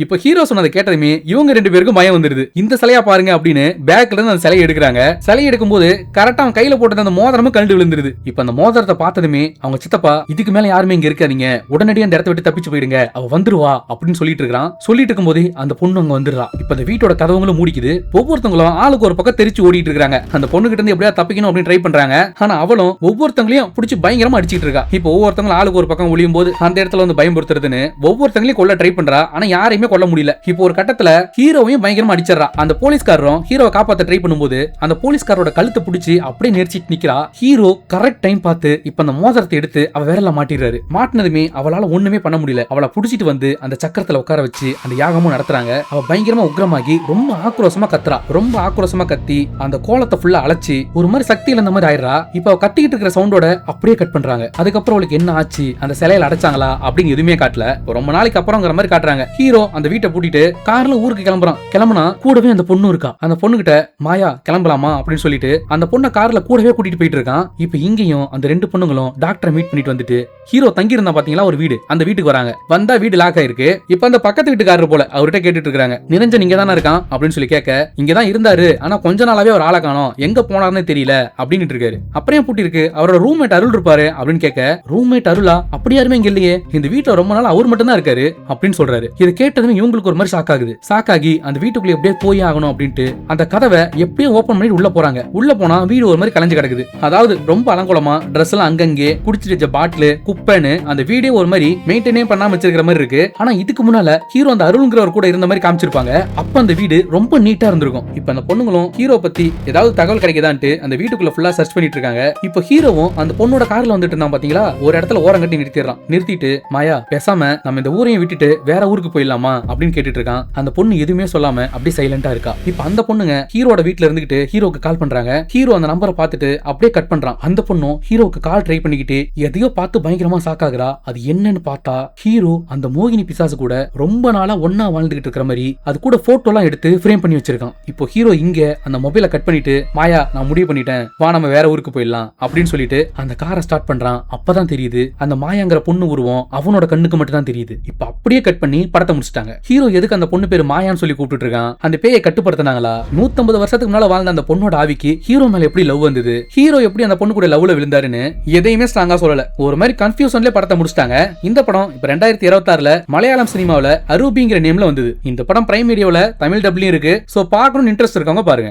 இப்ப ஹீரோ சொன்னதை கேட்டதுமே இவங்க 2 பேருக்கும் பயம் வந்துருது. இந்த சிலையா பாருங்க அப்படின்னு பேக்ல இருந்து அந்த சிலையை எடுக்கிறாங்க. சிலையை எடுக்கும்போது கரெக்டா அவன் கையில போட்டு அந்த மோதிரமும் கழண்டு விழுந்துருது. இப்ப அந்த மோதிரத்தை பார்த்ததுமே அவங்க சித்தப்பா இதுக்கு மேல யாருமே இங்க இருக்காதீங்க, உடனடியா அந்த இடத்தை விட்டு தப்பிச்சு போயிடுங்க, அவ வந்துருவா அப்படின்னு சொல்லிட்டு இருக்கான். சொல்லிட்டு இருக்கும்போது அந்த பொண்ணு அங்க வந்துடுறா. இப்ப அந்த வீட்டோட கதவுங்களும் மூடிக்குது. ஒவ்வொருத்தவங்களும் ஆளுக்கு ஒரு பக்கம் தெரிச்சு ஓடிட்டு இருக்காங்க. அந்த பொண்ணு கிட்ட இருந்து எப்படியா தப்பிக்கணும் அப்படின்னு ட்ரை பண்றாங்க. ஆனா அவளும் ஒவ்வொருத்தங்களையும் பிடிச்சி பயங்கரமா அடிச்சிட்டு இருக்கா. இப்ப ஒவ்வொருத்தங்களும் ஆளுக்கு ஒரு பக்கம் ஒளியும் போது அந்த இடத்துல வந்து பயம்படுத்துறதுன்னு ஒவ்வொருத்தங்களையும் கொல்ல ட்ரை பண்றா. ஆனா யாரையுமே கொல்ல முடியல. இப்போ ஒரு கட்டத்துல ஹீரோவையும் பயங்கரமா அடிச்சிடறா. அந்த போலீஸ்காரரும் ஹீரோவை காப்பாத்த ட்ரை பண்ணும்போது அந்த போலீஸ்காரோட கழுத்தை பிடிச்சி அப்படியே நெரிச்சிட்டு நிக்கிறா. ஹீரோ கரெக்ட் டைம் பார்த்து இப்ப அந்த மோதிரத்தை எடுத்து அவ விரல்ல மாட்டிடுறாரு. மாட்டினதுமே அவளால ஒண்ணுமே பண்ண முடியல. அவளை புடிச்சிட்டு வந்து அந்த சக்கரத்துல உட்கார வச்சு அந்த யாகமும் நடத்துறாங்க. அவ பயங்கரமா உக்ரமாகி ரொம்ப ஆக்ரோஷமா கத்துறா. ரொம்ப ஆக்ரோஷமா கத்தி அந்த கோலத்தை ஃபுல்லா அழைச்சி ஒரு மாதிரி சக்தி இழந்த மாதிரி ஆயிடுறா. இப்ப அவ கத்திக்கிட்டு இருக்கிற சவுண்டோட அப்படியே கட் பண்றாங்க. அதுக்கப்புறம் அவளுக்கு என்ன ஆச்சு, அந்த சிலையில அடைச்சாங்களா அப்படின்னு எதுவுமே காட்டல. ரொம்ப நாளைக்கு அப்புறம்ங்கிற மாதிரி காட்டுறாங்க. ஹீரோ அந்த வீட்டை பூட்டிட்டு கார்ல ஊருக்கு கிளம்புறான். கிளம்புனா கூடவே அந்த பொண்ணு இருக்கா. அந்த பொண்ணு கிட்ட மாயா கிளம்பலாமா அப்படின்னு சொல்லிட்டு அந்த பொண்ணை கார்ல கூடவே கூட்டிட்டு போயிட்டு இருக்கான். இப்ப இங்கேயும் அந்த 2 பொண்ணுங்களும் டாக்டரை மீட் பண்ணிட்டு வந்துட்டு ஹீரோ தங்கி இருந்தா பாத்தீங்களா ஒரு வீடு, அந்த வீட்டுக்கு வராங்க. வந்தா வீடு லாக் ஆயிருக்கு. இப்ப அந்த பக்கத்து வீட்டுக்காரர் போல அவர்கிட்ட கேட்டுட்டு இருக்காங்க. நிரஞ்சன் இங்க தானே இருக்கான் அப்படின்னு சொல்லி கேட்க, இங்கதான் இருந்தாரு ஆனா கொஞ்ச நாளாவே ஒரு ஆளை காணோம், எங்க போனாருன்னு தெரியல அப்படின்னு இருக்காரு. அப்புறம் பூட்டி இருக்கு, அவரோட ரூம்மேட் அருள் இருப்பாரு அப்படின்னு கேட்க, ரூம்மேட் அருளா, அப்படி யாருமே இங்க இல்லையே, இந்த வீட்டுல ரொம்ப நாள் அவர் மட்டும் தான் இருக்காரு அப்படின்னு சொல்றாரு. இதை கேட்டதுமே இவங்களுக்கு ஒரு மாதிரி ஷாக் ஆகுது. ஷாக் ஆகி அந்த வீட்டுக்குள்ள எப்படியே போய் ஆகணும் அப்படின்ட்டு அந்த கதவை எப்படியும் ஓபன் பண்ணி உள்ள போறாங்க. உள்ள போனா வீடு ஒரு மாதிரி கலைஞ்சு கிடக்குது. அதாவது ரொம்ப அலங்கோலமா ட்ரெஸ் எல்லாம் அங்கங்கே குடிச்சிட்டு வச்ச பாட்டில் குப்பைன்னு அந்த வீடே ஒரு மாதிரி மெயின்டைனே பண்ணாம வச்சிருக்கிற மாதிரி இருக்கு. ஆனா இதுக்கு முன்னால ஹீரோ அந்த அருள்ங்கிறவர் கூட இருந்த மாதிரி காமிச்சிருப்பாங்க. அப்ப அந்த வீடு ரொம்ப நீட்டா இருந்திருக்கும். இப்ப அந்த பொண்ணுங்களும் ஹீரோ பத்தி ஏதாவது தகவல் கிடைக்குதான்ட்டு அந்த வீட்டுக்குள்ள ஃபுல்லா சர்ச் பண்ணிட்டு இருக்காங்க. இப்ப ஹீரோவும் அந்த பொண்ணோட கார்ல வந்துட்டு இருந்தான் பாத்தீங்களா, ஒரு இடத்துல ஓரம் கட்டி நிறுத்திடுறான். நிறுத்திட்டு மாயா பேசாம நம்ம இந்த ஊரையும் விட்டுட்டு வேற ஊருக்கு போயிடலாமா அப்படின்னு கேட்டுட்டு இருக்கான். அந்த பொண்ணு எதுவுமே சொல்லாம அப்படியே சைலண்டா இருக்கா. இப்ப அந்த பொண்ணுங்க ஹீரோட வீட்ல இருந்துகிட்டு ஹீரோக்கு கால் பண்றாங்க. ஹீரோ அந்த நம்பரை பார்த்துட்டு அப்படியே கட் பண்றான். அந்த பொண்ணும் ஹீரோக்கு கால் ட்ரை பண்ணிக்கிட்டு எதையோ பார்த்து பயங்கரமா ஷாக் ஆகுறா. அது என்னன்னு பார்த்தா ஹீரோ அந்த மோகினி பிசாசு கூட ரொம்ப நாளா ஒன்னா வாழ்ந்துகிட்டு இருக்கிற மாதிரி அது கூட போட்டோ எல்லாம் எடுத்து ஃப்ரேம் பண்ணி வச்சிருக்கான். இப்போ ஹீரோ இங்க அந்த மொபைலை கட் பண்ணிட்டு மாயா நான் முடிவு பண்ணிட்டேன், வா நம்ம வேற ஊருக்கு போயிடலாம் அப்படின்னு சொல்லிட்டு அந்த காரை ஸ்டார்ட் பண்றான். அப்பதான் தெரியுது அந்த மாயாங்கிற பொண்ணு உருவம் அவனோட கண்ணுக்கு மட்டும் தான் தெரியுது. இப்ப அப்படியே கட் பண்ணி படத்தை முடிச்சிட்டாங்க. ஹீரோ எதுக்கு அந்த பொண்ணு பேரு மாயான்னு சொல்லி கூப்பிட்டு இருக்கான், அந்த பேயை கட்டுப்படுத்தினாங்களா, 150 வருஷத்துக்கு முன்னால வாழ்ந்த அந்த பொண்ணோட ஆவிக்கு ஹீரோ மேல எப்படி லவ் வந்தது, ஹீரோ எப்படி அந்த பொண்ணு கூட லவ்ல விழுந்தாருன்னு எதையுமே ஸ்ட்ராங்கா சொல்லல. ஒரு மாதிரி கன்ஃபியூஷன்ல படத்தை முடிச்சிட்டாங்க. இந்த படம் இப்ப 2026ல மலையாளம் சினிமாவில அரூபிங்கிற நேம்ல வந்தது. இந்த படம் பிரைம் வீடியோல தமிழ் டப்லயும் இருக்கு. சோ பார்க்கணும்னு இன்ட்ரெஸ்ட் இருக்கவங்க பாருங்க.